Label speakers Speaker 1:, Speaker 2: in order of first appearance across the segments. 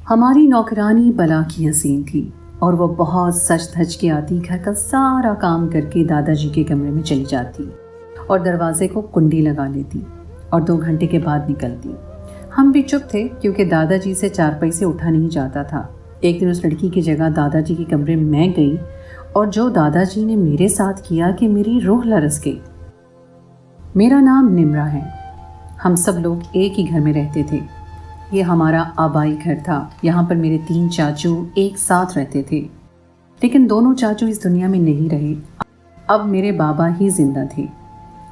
Speaker 1: ہماری نوکرانی بلا کی حسین تھی اور وہ بہت سج دھج کے آتی، گھر کا سارا کام کر کے دادا جی کے کمرے میں چلی جاتی اور دروازے کو کنڈی لگا لیتی اور 2 گھنٹے کے بعد نکلتی۔ ہم بھی چپ تھے کیونکہ دادا جی سے چارپائی سے اٹھا نہیں جاتا تھا۔ ایک دن اس لڑکی کی جگہ دادا جی کے کمرے میں گئی اور جو دادا جی نے میرے ساتھ کیا کہ میری روح لرز گئی۔ میرا نام نمرا ہے۔ ہم سب لوگ ایک ہی گھر میں رہتے تھے۔ یہ ہمارا آبائی گھر تھا۔ یہاں پر میرے 3 چاچو ایک ساتھ رہتے تھے، لیکن دونوں چاچو اس دنیا میں نہیں رہے۔ اب میرے بابا ہی زندہ تھے۔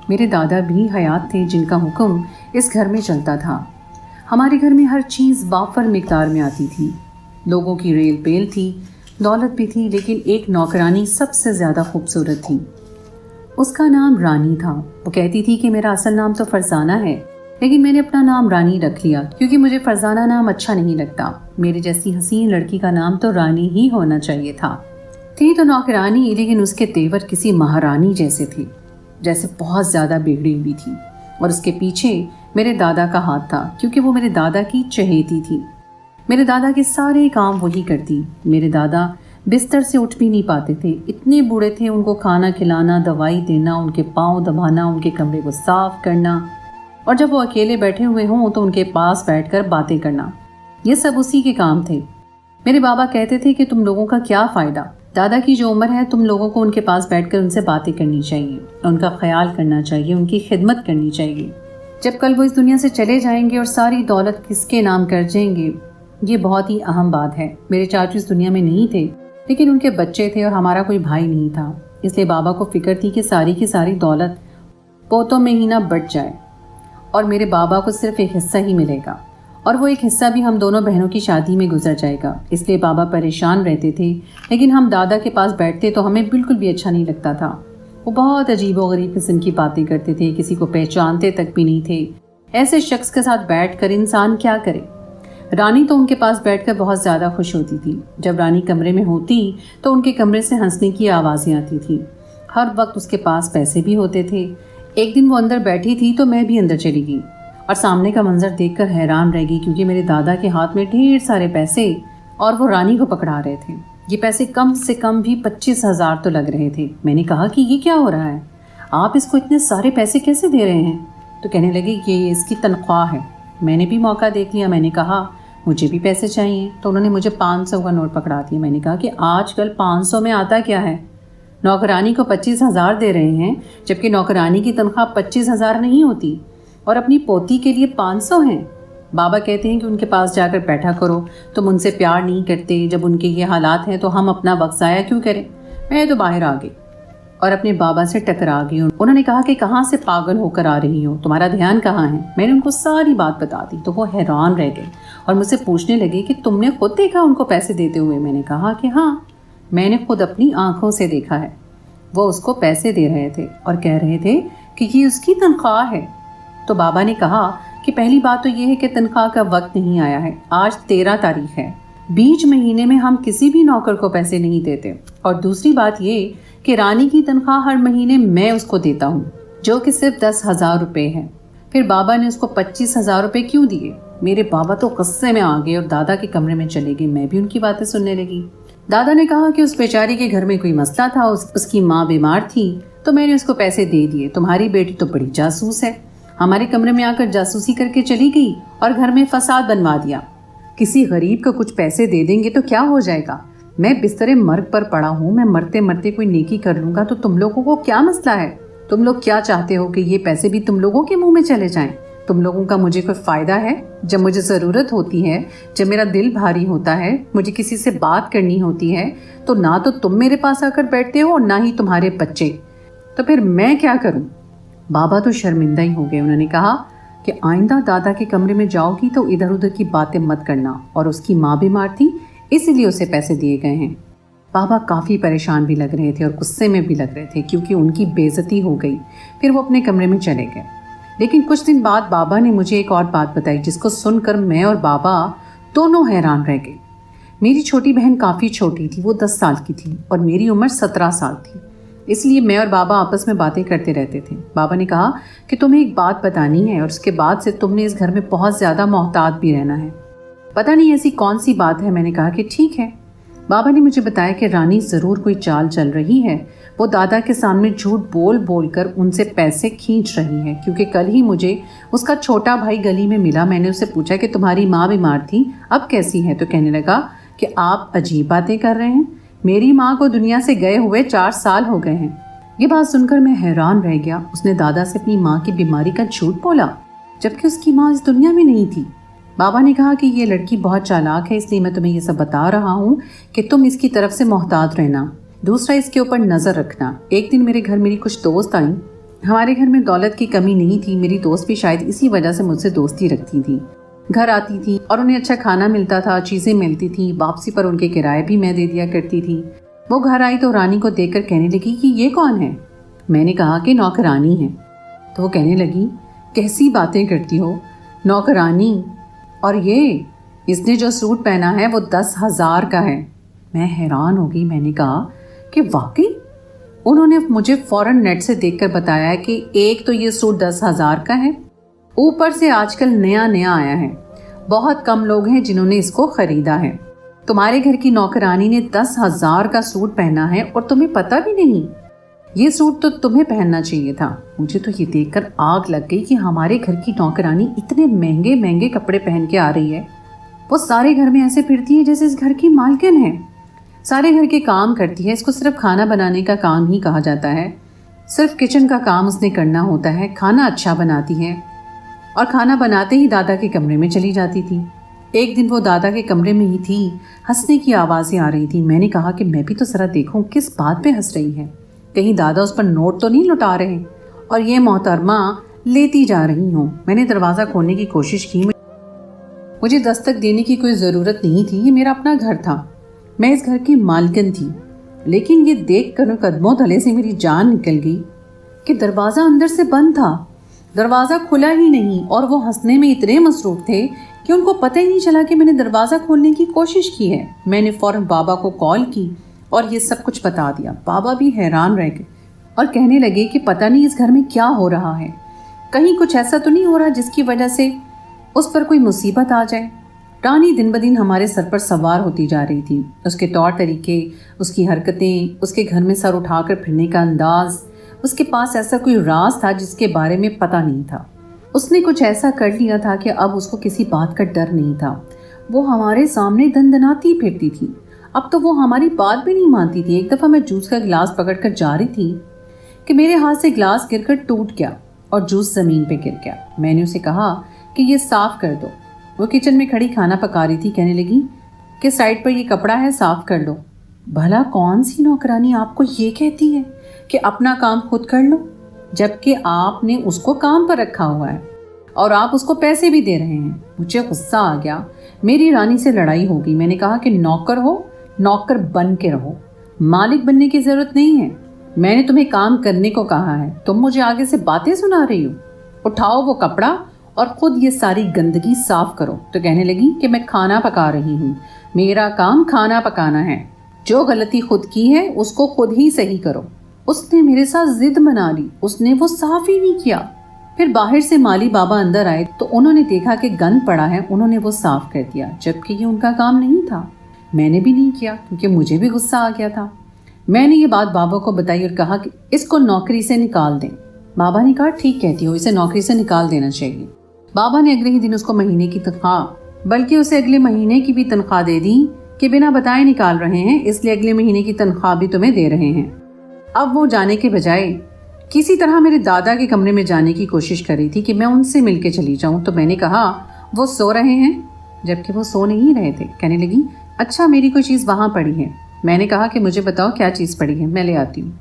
Speaker 1: میرے دادا بھی حیات تھے جن کا حکم اس گھر میں چلتا تھا۔ ہمارے گھر میں ہر چیز وافر مقدار میں آتی تھی۔ لوگوں کی ریل پیل تھی، دولت بھی تھی، لیکن ایک نوکرانی سب سے زیادہ خوبصورت تھی۔ اس کا نام رانی تھا۔ وہ کہتی تھی کہ میرا اصل نام تو فرزانہ ہے، لیکن میں نے اپنا نام رانی رکھ لیا کیونکہ مجھے فرزانہ نام اچھا نہیں لگتا۔ میرے جیسی حسین لڑکی کا نام تو رانی ہی ہونا چاہیے تھا۔ تھی تو نوکرانی، لیکن اس کے تیور کسی مہارانی جیسے تھے، جیسے بہت زیادہ بگڑی ہوئی تھی، اور اس کے پیچھے میرے دادا کا ہاتھ تھا کیونکہ وہ میرے دادا کی چہیتی تھی۔ میرے دادا کے سارے کام وہی کرتی۔ میرے دادا بستر سے اٹھ بھی نہیں پاتے تھے، اتنے بوڑھے تھے۔ ان کو کھانا کھلانا، دوائی دینا، ان کے پاؤں دبانا، ان کے کمرے کو صاف کرنا، اور جب وہ اکیلے بیٹھے ہوئے ہوں تو ان کے پاس بیٹھ کر باتیں کرنا، یہ سب اسی کے کام تھے۔ میرے بابا کہتے تھے کہ تم لوگوں کا کیا فائدہ؟ دادا کی جو عمر ہے تم لوگوں کو ان کے پاس بیٹھ کر ان سے باتیں کرنی چاہیے، ان کا خیال کرنا چاہیے، ان کی خدمت کرنی چاہیے۔ جب کل وہ اس دنیا سے چلے جائیں گے اور ساری دولت کس کے نام کر جائیں گے، یہ بہت ہی اہم بات ہے۔ میرے چاچو اس دنیا میں نہیں تھے، لیکن ان کے بچے تھے اور ہمارا کوئی بھائی نہیں تھا، اس لیے بابا کو فکر تھی کہ ساری کی ساری دولت پوتوں میں ہی نہ بٹ جائے اور میرے بابا کو صرف ایک حصہ ہی ملے گا، اور وہ ایک حصہ بھی ہم دونوں بہنوں کی شادی میں گزر جائے گا۔ اس لیے بابا پریشان رہتے تھے، لیکن ہم دادا کے پاس بیٹھتے تو ہمیں بالکل بھی اچھا نہیں لگتا تھا۔ وہ بہت عجیب و غریب قسم کی باتیں کرتے تھے، کسی کو پہچانتے تک بھی نہیں تھے۔ ایسے شخص کے ساتھ بیٹھ کر انسان کیا کرے؟ رانی تو ان کے پاس بیٹھ کر بہت زیادہ خوش ہوتی تھی۔ جب رانی کمرے میں ہوتی تو ان کے کمرے سے ہنسنے کی آوازیں آتی تھیں۔ ہر وقت اس کے پاس پیسے بھی ہوتے تھے۔ ایک دن وہ اندر بیٹھی تھی تو میں بھی اندر چلی گئی اور سامنے کا منظر دیکھ کر حیران رہ گئی، کیونکہ میرے دادا کے ہاتھ میں ڈھیر سارے پیسے اور وہ رانی کو پکڑا رہے تھے۔ یہ پیسے کم سے کم بھی 25,000 تو لگ رہے تھے۔ میں نے کہا کہ یہ کیا ہو رہا ہے؟ آپ اس کو اتنے سارے پیسے کیسے دے رہے ہیں؟ تو کہنے لگے کہ یہ اس کی تنخواہ ہے۔ میں نے بھی موقع دیکھ لیا، میں نے کہا مجھے بھی پیسے چاہیے، تو انہوں نے مجھے 500 کا نوٹ پکڑا دیا۔ میں نے کہا کہ آج کل 500 میں آتا کیا ہے؟ نوکرانی کو 25,000 دے رہے ہیں، جبکہ نوکرانی کی تنخواہ 25,000 نہیں ہوتی، اور اپنی پوتی کے لیے 500 ہیں۔ بابا کہتے ہیں کہ ان کے پاس جا کر بیٹھا کرو، تم ان سے پیار نہیں کرتے، جب ان کے یہ حالات ہیں تو ہم اپنا وقت ضائع کیوں کریں؟ میں تو باہر آ گئی اور اپنے بابا سے ٹکرا گئی۔ انہوں نے کہا کہ کہاں سے پاگل ہو کر آ رہی ہو، تمہارا دھیان کہاں ہے؟ میں نے ان کو ساری بات بتا دی تو وہ حیران رہ گئے اور مجھ سے پوچھنے لگے کہ تم نے خود دیکھا ان کو پیسے دیتے ہوئے؟ میں نے کہا کہ ہاں، میں نے خود اپنی آنکھوں سے دیکھا ہے۔ وہ اس کو پیسے دے رہے تھے اور کہہ رہے تھے کہ یہ اس کی تنخواہ ہے۔ تو بابا نے کہا کہ پہلی بات تو یہ ہے کہ تنخواہ کا وقت نہیں آیا ہے، آج 13 تاریخ ہے، بیچ مہینے میں ہم کسی بھی نوکر کو پیسے نہیں دیتے، اور دوسری بات یہ کہ رانی کی تنخواہ ہر مہینے میں اس کو دیتا ہوں، جو کہ صرف 10,000 روپے ہے۔ پھر بابا نے اس کو 25,000 روپے کیوں دیے؟ میرے بابا تو غصے میں آ گئے اور دادا کے کمرے میں چلے گئے۔ میں بھی ان کی باتیں سننے لگی۔ دادا نے کہا کہ اس بیچاری کے گھر میں کوئی مسئلہ تھا، اس کی ماں بیمار تھی، تو میں نے اس کو پیسے دے دیے۔ تمہاری بیٹی تو بڑی جاسوس ہے، ہمارے کمرے میں آ کر جاسوسی کر کے چلی گئی اور گھر میں فساد بنوا دیا۔ کسی غریب کو کچھ پیسے دے دیں گے تو کیا ہو جائے گا؟ میں بستر مرگ پر پڑا ہوں، میں مرتے مرتے کوئی نیکی کر لوں گا تو تم لوگوں کو کیا مسئلہ ہے؟ تم لوگ کیا چاہتے ہو کہ یہ پیسے بھی تم لوگوں کے منہ میں چلے جائیں؟ تم لوگوں کا مجھے کوئی فائدہ ہے؟ جب مجھے ضرورت ہوتی ہے، جب میرا دل بھاری ہوتا ہے، مجھے کسی سے بات کرنی ہوتی ہے، تو نہ تو تم میرے پاس آ کر بیٹھتے ہو اور نہ ہی تمہارے بچے، تو پھر میں کیا کروں؟ بابا تو شرمندہ ہی ہو گئے۔ انہوں نے کہا کہ آئندہ دادا کے کمرے میں جاؤ گی تو ادھر ادھر کی باتیں مت کرنا، اور اس کی ماں بیمار تھی اسی لیے اسے پیسے دیے گئے ہیں۔ بابا کافی پریشان بھی لگ رہے تھے اور غصے میں بھی لگ رہے تھے کیونکہ ان کی بے عزتی ہو گئی۔ پھر وہ اپنے کمرے میں چلے گئے، لیکن کچھ دن بعد بابا نے مجھے ایک اور بات بتائی جس کو سن کر میں اور بابا دونوں حیران رہ گئے۔ میری چھوٹی بہن کافی چھوٹی تھی، وہ 10 سال کی تھی اور میری عمر 17 سال تھی، اس لیے میں اور بابا آپس میں باتیں کرتے رہتے تھے۔ بابا نے کہا کہ تمہیں ایک بات بتانی ہے اور اس کے بعد سے تم نے اس گھر میں بہت زیادہ محتاط بھی رہنا ہے۔ पता नहीं ऐसी कौन सी बात है। मैंने कहा कि ठीक है। बाबा ने मुझे बताया कि रानी ज़रूर कोई चाल चल रही है, वो दादा के सामने झूठ बोल बोल कर उनसे पैसे खींच रही है, क्योंकि कल ही मुझे उसका छोटा भाई गली में मिला। मैंने उससे पूछा कि तुम्हारी माँ बीमार थी, अब कैसी है? तो कहने लगा कि आप अजीब बातें कर रहे हैं, मेरी माँ को दुनिया से गए हुए 4 साल हो गए हैं। ये बात सुनकर मैं हैरान रह गया। उसने दादा से अपनी माँ की बीमारी का झूठ बोला, जबकि उसकी माँ इस दुनिया में नहीं थी। बाबा ने कहा कि ये लड़की बहुत चालाक है, इसलिए मैं तुम्हें ये सब बता रहा हूँ कि तुम इसकी तरफ से मोहतात रहना। दूसरा, इसके ऊपर नज़र रखना। एक दिन मेरे घर मेरी कुछ दोस्त आई। हमारे घर में दौलत की कमी नहीं थी। मेरी दोस्त भी शायद इसी वजह से मुझसे दोस्ती रखती थी। घर आती थी और उन्हें अच्छा खाना मिलता था, चीज़ें मिलती थी। वापसी पर उनके किराए भी मैं दे दिया करती थी। वो घर आई तो रानी को देखकर कहने लगी कि ये कौन है? मैंने कहा कि नौकरानी है। तो वो कहने लगी, कैसी बातें करती हो, नौकरानी? और ये इसने जो सूट पहना है वो 10,000 का है। मैं हैरान हो गई। मैंने कहा कि वाकई? उन्होंने मुझे फ़ौरन नेट से देखकर बताया कि एक तो ये सूट 10,000 का है, ऊपर से आजकल नया नया आया है, बहुत कम लोग हैं जिन्होंने इसको ख़रीदा है। तुम्हारे घर की नौकरानी ने 10,000 का सूट पहना है और तुम्हें पता भी नहीं। ये सूट तो तुम्हें पहनना चाहिए था। मुझे तो ये देखकर आग लग गई कि हमारे घर की नौकरानी इतने महंगे महंगे कपड़े पहन के आ रही है। वो सारे घर में ऐसे फिरती है जैसे इस घर की मालकिन है। सारे घर के काम करती है। इसको सिर्फ खाना बनाने का काम ही कहा जाता है। सिर्फ किचन का काम उसने करना होता है। खाना अच्छा बनाती है और खाना बनाते ही दादा के कमरे में चली जाती थी। एक दिन वो दादा के कमरे में ही थी, हंसने की आवाज़ें आ रही थी। मैंने कहा कि मैं भी तो ज़रा देखूं किस बात पे हंस रही है, कहीं दादा उस पर नोट तो नहीं लुटा रहे और ये मोहतरमा लेती जा रही हूँ। मैंने दरवाज़ा खोलने की कोशिश की। मुझे दस्तक देने की कोई ज़रूरत नहीं थी, ये मेरा अपना घर था, मैं इस घर की मालकिन थी। लेकिन ये देख कर कदमों तले से मेरी जान निकल गई कि दरवाज़ा अंदर से बंद था, दरवाज़ा खुला ही नहीं। और वो हंसने में इतने मसरूफ़ थे कि उनको पता ही नहीं चला कि मैंने दरवाज़ा खोलने की कोशिश की है। मैंने फ़ौरन बाबा को कॉल की और ये सब कुछ बता दिया। बाबा भी हैरान रह गए और कहने लगे कि पता नहीं इस घर में क्या हो रहा है, कहीं कुछ ऐसा तो नहीं हो रहा जिसकी वजह से उस पर कोई मुसीबत आ जाए। रानी दिन ब दिन हमारे सर पर सवार होती जा रही थी। उसके तौर तरीके, उसकी हरकतें, उसके घर में सर उठाकर फिरने का अंदाज, उसके पास ऐसा कोई राज था जिसके बारे में पता नहीं था। उसने कुछ ऐसा कर लिया था कि अब उसको किसी बात का डर नहीं था। वो हमारे सामने दंदनाती फिरती थी। अब तो वो हमारी बात भी नहीं मानती थी। एक दफ़ा मैं जूस का गिलास पकड़कर जा रही थी कि मेरे हाथ से गिलास गिरकर टूट गया और जूस ज़मीन पे गिर गया। मैंने उसे कहा कि ये साफ़ कर दो। वो किचन में खड़ी खाना पका रही थी। कहने लगी कि साइड पर ये कपड़ा है, साफ़ कर लो। भला कौन सी नौकरानी आपको ये कहती है कि अपना काम खुद कर लो, जबकि आपने उसको काम पर रखा हुआ है और आप उसको पैसे भी दे रहे हैं। मुझे गुस्सा आ गया। मेरी रानी से लड़ाई हो गई। मैंने कहा कि नौकर हो, नौकर बन के रहो, मालिक बनने की ज़रूरत नहीं है। मैंने तुम्हें काम करने को कहा है, तुम मुझे आगे से बातें सुना रही हो। उठाओ वो कपड़ा और ख़ुद ये सारी गंदगी साफ़ करो। तो कहने लगी कि मैं खाना पका रही हूँ, मेरा काम खाना पकाना है, जो गलती खुद की है उसको खुद ही सही करो। उसने मेरे साथ जिद मना ली, उसने वो साफ ही नहीं किया। फिर बाहर से माली बाबा अंदर आए तो उन्होंने देखा कि गंद पड़ा है, उन्होंने वो साफ कर दिया, जबकि ये उनका काम नहीं था। मैंने भी नहीं किया क्योंकि मुझे भी गुस्सा आ गया था। मैंने ये बात बाबा को बताई और कहा कि इसको नौकरी से निकाल दें। बाबा ने कहा ठीक कहती हो, इसे नौकरी से निकाल देना चाहिए। बाबा ने अगले ही दिन उसको महीने की तनख्वाह, बल्कि उसे अगले महीने की भी तनख्वाह दे दी कि बिना बताए निकाल रहे हैं, इसलिए अगले महीने की तनख्वाह भी तुम्हें दे रहे हैं। अब वो जाने के बजाय किसी तरह मेरे दादा के कमरे में जाने की कोशिश कर रही थी कि मैं उनसे मिलके चली जाऊं। तो मैंने कहा वो सो रहे हैं, जबकि वो सो नहीं रहे थे। कहने लगी अच्छा मेरी कोई चीज़ वहाँ पड़ी है। मैंने कहा कि मुझे बताओ क्या चीज़ पड़ी है, मैं ले आती हूँ।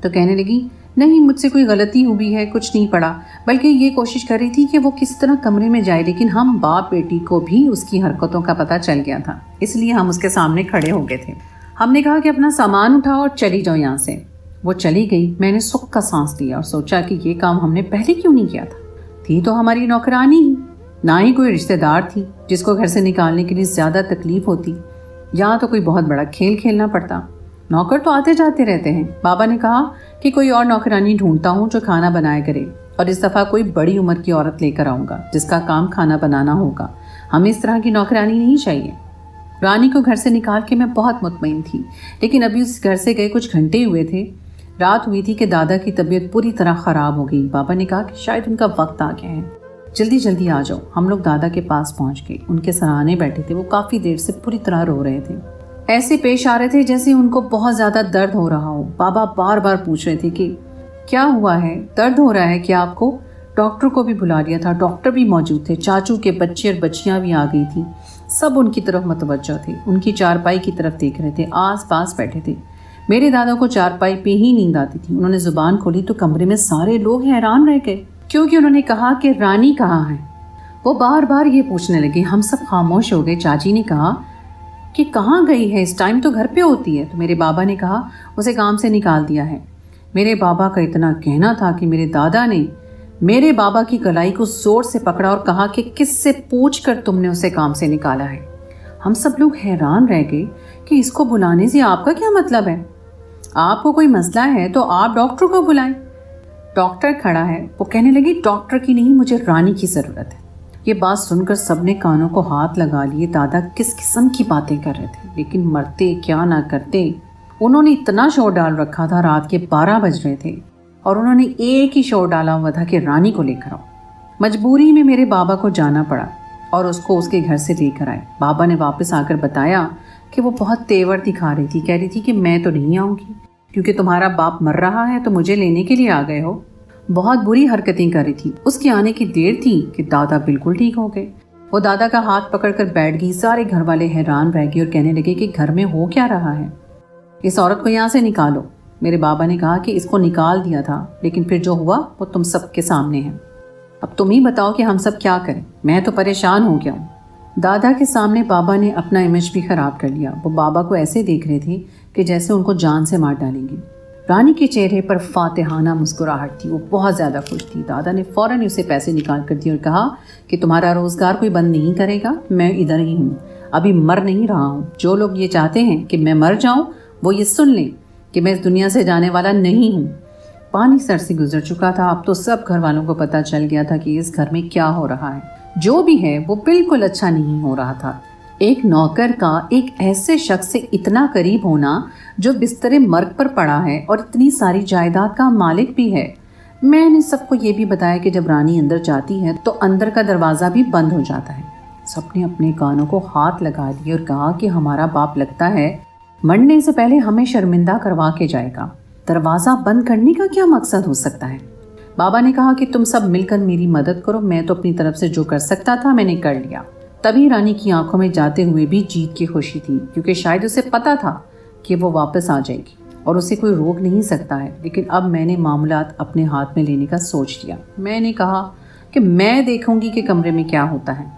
Speaker 1: तो कहने लगी नहीं मुझसे कोई गलती हुई है, कुछ नहीं पड़ा, बल्कि ये कोशिश कर रही थी कि वो किस तरह कमरे में जाए। लेकिन हम बाप बेटी को भी उसकी हरकतों का पता चल गया था, इसलिए हम उसके सामने खड़े हो गए थे। हमने कहा कि अपना सामान उठाओ और चली जाओ यहाँ से। वो चली गई। मैंने सुख का सांस लिया और सोचा कि ये काम हमने पहले क्यों नहीं किया था। थी तो हमारी नौकरानी ही, ना ही कोई रिश्तेदार थी जिसको घर से निकालने के लिए ज़्यादा तकलीफ होती, या तो कोई बहुत बड़ा खेल खेलना पड़ता। नौकर तो आते जाते रहते हैं। बाबा ने कहा कि कोई और नौकरानी ढूंढता हूँ जो खाना बनाया करे, और इस दफ़ा कोई बड़ी उम्र की औरत लेकर आऊँगा जिसका काम खाना बनाना होगा। हमें इस तरह की नौकरानी नहीं चाहिए। रानी को घर से निकाल के मैं बहुत मुतमईन थी, लेकिन अभी उस घर से गए कुछ घंटे हुए थे। रात हुई थी कि दादा की तबीयत पूरी तरह ख़राब हो गई। बाबा ने कहा कि शायद उनका वक्त आ गया है, जल्दी जल्दी आ जाओ। हम लोग दादा के पास पहुंच गए। उनके सराहने बैठे थे। वो काफ़ी देर से पूरी तरह रो रहे थे, ऐसे पेश आ रहे थे जैसे उनको बहुत ज़्यादा दर्द हो रहा हो। बाबा बार बार पूछ रहे थे कि क्या हुआ है, दर्द हो रहा है क्या आपको? डॉक्टर को भी बुला लिया था, डॉक्टर भी मौजूद थे, चाचू के बच्चे और बच्चियां भी आ गई थी। सब उनकी तरफ मतवज्जो थे, उनकी चारपाई की तरफ देख रहे थे, आस पास बैठे थे। मेरे दादा को चारपाई पे ही नींद आती थी। उन्होंने जुबान खोली तो कमरे में सारे लोग हैरान रह गए, क्योंकि उन्होंने कहा कि रानी कहाँ है। वो बार बार ये पूछने लगे। हम सब खामोश हो गए। चाची ने कहा कि कहाँ गई है, इस टाइम तो घर पे होती है। तो मेरे बाबा ने कहा उसे काम से निकाल दिया है। मेरे बाबा का इतना कहना था कि मेरे दादा ने मेरे बाबा की कलाई को जोर से पकड़ा और कहा कि किससे पूछ कर तुमने उसे काम से निकाला है। हम सब लोग हैरान रह गए कि इसको बुलाने से आपका क्या मतलब है? आपको कोई मसला है तो आप डॉक्टर को बुलाएं। डॉक्टर खड़ा है। वो कहने लगी डॉक्टर की नहीं, मुझे रानी की ज़रूरत है। ये बात सुनकर सबने कानों को हाथ लगा लिए। दादा किस किस्म की बातें कर रहे थे, लेकिन मरते क्या ना करते। उन्होंने इतना शोर डाल रखा था, रात के 12 बज रहे थे और उन्होंने एक ही शोर डाला हुआ था कि रानी को लेकर आओ। मजबूरी में मेरे बाबा को जाना पड़ा और उसको उसके घर से लेकर आए। बाबा ने वापस आकर बताया कि वो बहुत तेवर दिखा रही थी, कह रही थी कि मैं तो नहीं आऊँगी क्योंकि तुम्हारा बाप मर रहा है तो मुझे लेने के लिए आ गए हो। बहुत बुरी हरकतें कर रही थी। उसके आने की देर थी कि दादा बिल्कुल ठीक हो गए। वो दादा का हाथ पकड़कर बैठ गई। सारे घर वाले हैरान रह गए और कहने लगे कि घर में हो क्या रहा है, इस औरत को यहाँ से निकालो। मेरे बाबा ने कहा कि इसको निकाल दिया था, लेकिन फिर जो हुआ वो तुम सबके सामने है। अब तुम ही बताओ कि हम सब क्या करें, मैं तो परेशान हो गया हूँ। दादा के सामने बाबा ने अपना इमेज भी खराब कर लिया। वो बाबा को ऐसे देख रहे थे कि जैसे उनको जान से मार डालेंगे। रानी के चेहरे पर फातिहाना मुस्कुराहट थी। वो बहुत ज़्यादा खुश थी। दादा ने फ़ौरन उसे पैसे निकाल कर दिए और कहा कि तुम्हारा रोज़गार कोई बंद नहीं करेगा, मैं इधर ही हूँ, अभी मर नहीं रहा हूँ। जो लोग ये चाहते हैं कि मैं मर जाऊँ वो ये सुन लें कि मैं इस दुनिया से जाने वाला नहीं हूँ। पानी सर से गुजर चुका था। अब तो सब घर वालों को पता चल गया था कि इस घर में क्या हो रहा है। जो भी है वो बिल्कुल अच्छा नहीं हो रहा था। एक नौकर का एक ऐसे शख्स से इतना करीब होना जो बिस्तरे मर्ग पर पड़ा है और इतनी सारी जायदाद का मालिक भी है। मैंने सबको ये भी बताया कि जब रानी अंदर जाती है तो अंदर का दरवाज़ा भी बंद हो जाता है। सबने अपने कानों को हाथ लगा दिए और कहा कि हमारा बाप लगता है मरने से पहले हमें शर्मिंदा करवा के जाएगा। दरवाज़ा बंद करने का क्या मकसद हो सकता है? बाबा ने कहा कि तुम सब मिलकर मेरी मदद करो। मैं तो अपनी तरफ से जो कर सकता था मैंने कर लिया। तभी रानी की आंखों में जाते हुए भी जीत की खुशी थी, क्योंकि शायद उसे पता था कि वो वापस आ जाएगी और उसे कोई रोक नहीं सकता है। लेकिन अब मैंने मामलात अपने हाथ में लेने का सोच लिया। मैंने कहा कि मैं देखूंगी कि कमरे में क्या होता है।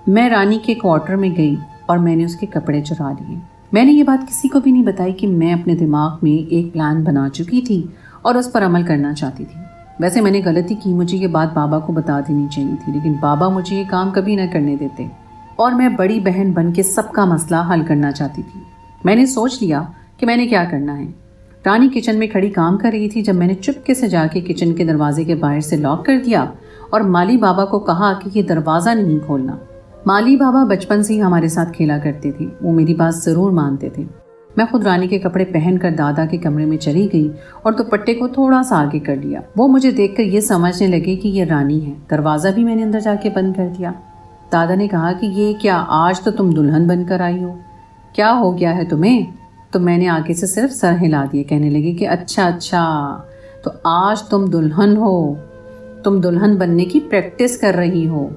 Speaker 1: मैं रानी के क्वार्टर में गई और मैंने उसके कपड़े चुरा लिए। मैंने ये बात किसी को भी नहीं बताई कि मैं अपने दिमाग में एक प्लान बना चुकी थी और उस पर अमल करना चाहती थी। वैसे मैंने गलती की, मुझे ये बात बाबा को बता देनी चाहिए थी, लेकिन बाबा मुझे ये काम कभी न करने देते और मैं बड़ी बहन बन के सबका मसला हल करना चाहती थी। मैंने सोच लिया कि मैंने क्या करना है। रानी किचन में खड़ी काम कर रही थी जब मैंने चुपके से जाके किचन के दरवाजे के बाहर से लॉक कर दिया और माली बाबा को कहा कि ये दरवाज़ा नहीं खोलना। माली बाबा बचपन से ही हमारे साथ खेला करते थे। वो मेरी बात ज़रूर मानते थे। मैं खुद रानी के कपड़े पहनकर दादा के कमरे में चली गई और दुपट्टे को थोड़ा सा आगे कर लिया। वो मुझे देखकर ये समझने लगे कि ये रानी है। दरवाज़ा भी मैंने अंदर जाके बंद कर दिया। दादा ने कहा कि ये क्या, आज तो तुम दुल्हन बनकर आई हो, क्या हो गया है तुम्हें? तो मैंने आगे से सिर्फ सर हिला दिए। कहने लगी कि अच्छा तो आज तुम दुल्हन हो, तुम दुल्हन बनने की प्रैक्टिस कर रही हो।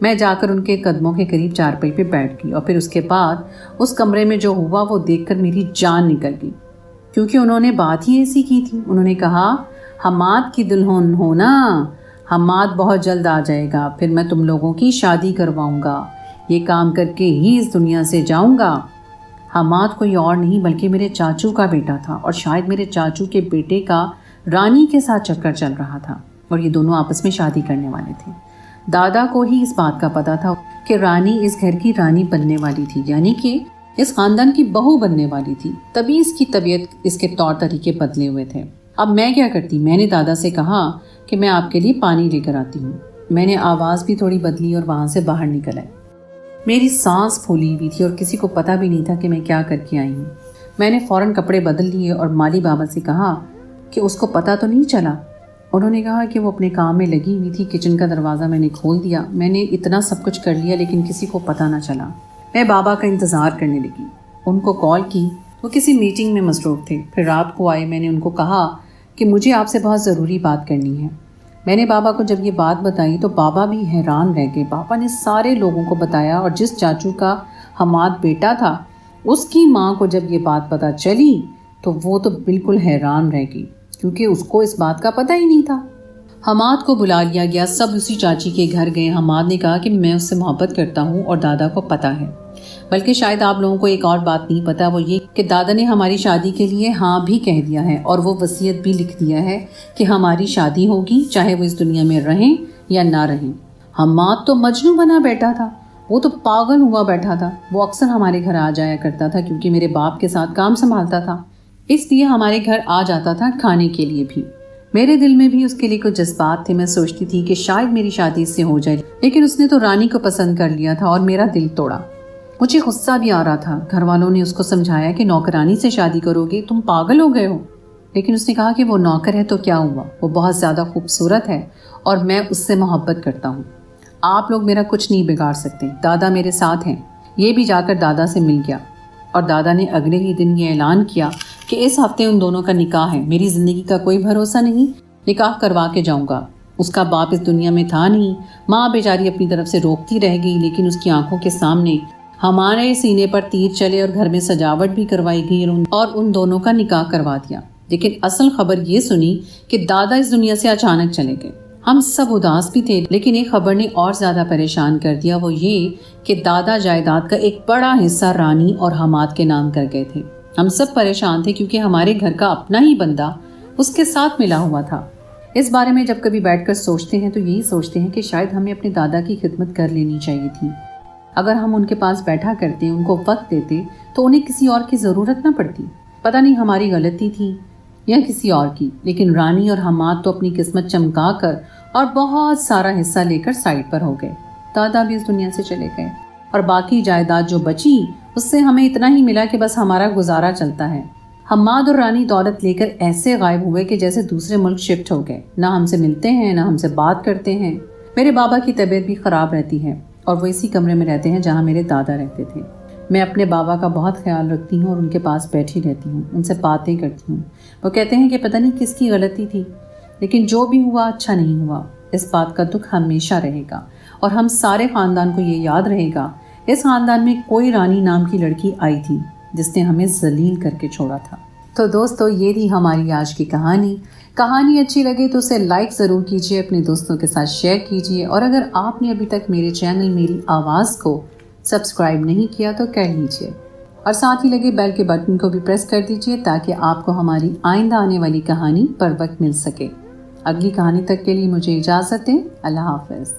Speaker 1: मैं जाकर उनके कदमों के करीब चारपाई पे बैठ गई और फिर उसके बाद उस कमरे में जो हुआ वो देखकर मेरी जान निकल गई, क्योंकि उन्होंने बात ही ऐसी की थी। उन्होंने कहा हमाद की दुल्हन हो ना, हमाद बहुत जल्द आ जाएगा, फिर मैं तुम लोगों की शादी करवाऊंगा, ये काम करके ही इस दुनिया से जाऊंगा। हमाद कोई और नहीं बल्कि मेरे चाचू का बेटा था और शायद मेरे चाचू के बेटे का रानी के साथ चक्कर चल रहा था और ये दोनों आपस में शादी करने वाले थे। दादा को ही इस बात का पता था कि रानी इस घर की रानी बनने वाली थी, यानी कि इस खानदान की बहू बनने वाली थी। तभी इसकी तबीयत, इसके तौर तरीके बदले हुए थे। अब मैं क्या करती? मैंने दादा से कहा कि मैं आपके लिए पानी लेकर आती हूँ। मैंने आवाज़ भी थोड़ी बदली और वहाँ से बाहर निकल आई। میری سانس پھولی ہوئی تھی اور کسی کو پتہ بھی نہیں تھا کہ میں کیا کر کے آئی ہوں۔ میں نے فوراً کپڑے بدل لیے اور مالی بابا سے کہا کہ اس کو پتہ تو نہیں چلا۔ انہوں نے کہا کہ وہ اپنے کام میں لگی ہوئی تھی۔ کچن کا دروازہ میں نے کھول دیا۔ میں نے اتنا سب کچھ کر لیا لیکن کسی کو پتہ نہ چلا۔ میں بابا کا انتظار کرنے لگی۔ ان کو کال کی، وہ کسی میٹنگ میں مصروف تھے۔ پھر رات کو آئے۔ میں نے ان کو کہا کہ مجھے آپ سے بہت ضروری بات کرنی ہے۔ میں نے بابا کو جب یہ بات بتائی تو بابا بھی حیران رہ گئے۔ بابا نے سارے لوگوں کو بتایا اور جس چاچو کا حماد بیٹا تھا اس کی ماں کو جب یہ بات پتہ چلی تو وہ تو بالکل حیران رہ گئی، کیونکہ اس کو اس بات کا پتہ ہی نہیں تھا۔ حماد کو بلا لیا گیا، سب اسی چاچی کے گھر گئے۔ حماد نے کہا کہ میں اس سے محبت کرتا ہوں اور دادا کو پتہ ہے، بلکہ شاید آپ لوگوں کو ایک اور بات نہیں پتہ، وہ یہ کہ دادا نے ہماری شادی کے لیے ہاں بھی کہہ دیا ہے اور وہ وصیت بھی لکھ دیا ہے کہ ہماری شادی ہوگی چاہے وہ اس دنیا میں رہیں یا نہ رہیں۔ حماد تو مجنوں بنا بیٹھا تھا، وہ تو پاگل ہوا بیٹھا تھا۔ وہ اکثر ہمارے گھر آ جایا کرتا تھا کیونکہ میرے باپ کے ساتھ کام سنبھالتا تھا، اس لیے ہمارے گھر آ جاتا تھا کھانے کے لیے بھی۔ میرے دل میں بھی اس کے لیے کچھ جذبات تھے۔ میں سوچتی تھی کہ شاید میری شادی اس سے ہو جائے، لیکن اس نے تو رانی کو پسند کر لیا تھا اور میرا دل توڑا۔ مجھے غصہ بھی آ رہا تھا۔ گھر والوں نے اس کو سمجھایا کہ نوکرانی سے شادی کرو گے، تم پاگل ہو گئے ہو، لیکن اس نے کہا کہ وہ نوکر ہے تو کیا ہوا، وہ بہت زیادہ خوبصورت ہے اور میں اس سے محبت کرتا ہوں۔ آپ لوگ میرا کچھ نہیں بگاڑ سکتے، دادا میرے ساتھ ہیں۔ یہ بھی جا کر دادا سے مل گیا اور دادا نے اگلے ہی دن یہ اعلان کیا کہ اس ہفتے ان دونوں کا نکاح ہے۔ میری زندگی کا کوئی بھروسہ نہیں، نکاح کروا کے جاؤں گا۔ اس کا باپ اس دنیا میں تھا نہیں، ماں بیچاری اپنی طرف سے روکتی رہ گئی، لیکن اس کی آنکھوں کے سامنے ہمارے سینے پر تیر چلے اور گھر میں سجاوٹ بھی کروائی گئی اور ان دونوں کا نکاح کروا دیا۔ لیکن اصل خبر یہ سنی کہ دادا اس دنیا سے اچانک چلے گئے۔ ہم سب اداس بھی تھے، لیکن ایک خبر نے اور زیادہ پریشان کر دیا، وہ یہ کہ دادا جائیداد کا ایک بڑا حصہ رانی اور حماد کے نام کر گئے تھے۔ ہم سب پریشان تھے کیونکہ ہمارے گھر کا اپنا ہی بندہ اس کے ساتھ ملا ہوا تھا۔ اس بارے میں جب کبھی بیٹھ کر سوچتے ہیں تو یہی سوچتے ہیں کہ شاید ہمیں اپنے دادا کی خدمت کر لینی چاہیے تھی۔ اگر ہم ان کے پاس بیٹھا کرتے، ان کو وقت دیتے تو انہیں کسی اور کی ضرورت نہ پڑتی۔ پتہ نہیں ہماری غلطی تھی یا کسی اور کی، لیکن رانی اور حماد تو اپنی قسمت چمکا کر اور بہت سارا حصہ لے کر سائڈ پر ہو گئے۔ دادا بھی اس دنیا سے چلے گئے اور باقی جائیداد جو بچی اس سے ہمیں اتنا ہی ملا کہ بس ہمارا گزارا چلتا ہے۔ حماد اور رانی دولت لے کر ایسے غائب ہوئے کہ جیسے دوسرے ملک شفٹ ہو گئے، نہ ہم سے ملتے ہیں نہ ہم سے بات کرتے ہیں۔ میرے بابا کی طبیعت بھی خراب رہتی ہے اور وہ اسی کمرے میں رہتے ہیں جہاں میرے دادا رہتے تھے۔ میں اپنے بابا کا بہت خیال رکھتی ہوں اور ان کے پاس بیٹھی رہتی ہوں، ان سے باتیں کرتی ہوں۔ وہ کہتے ہیں کہ پتہ نہیں کس کی غلطی تھی، لیکن جو بھی ہوا اچھا نہیں ہوا۔ اس بات کا دکھ ہمیشہ رہے گا اور ہم سارے خاندان کو یہ یاد رہے گا، اس خاندان میں کوئی رانی نام کی لڑکی آئی تھی جس نے ہمیں ذلیل کر کے چھوڑا تھا۔ تو دوستو، یہ تھی ہماری آج کی کہانی۔ کہانی اچھی لگے تو اسے لائک ضرور کیجیے، اپنے دوستوں کے ساتھ شیئر کیجیے، اور اگر آپ نے ابھی تک میرے چینل میری آواز کو سبسکرائب نہیں کیا تو کر لیجیے، اور ساتھ ہی لگے بیل کے بٹن کو بھی پریس کر دیجیے تاکہ آپ کو ہماری آئندہ آنے والی کہانی پر وقت مل سکے۔ اگلی کہانی تک کے لیے مجھے اجازت دیں۔ اللہ حافظ۔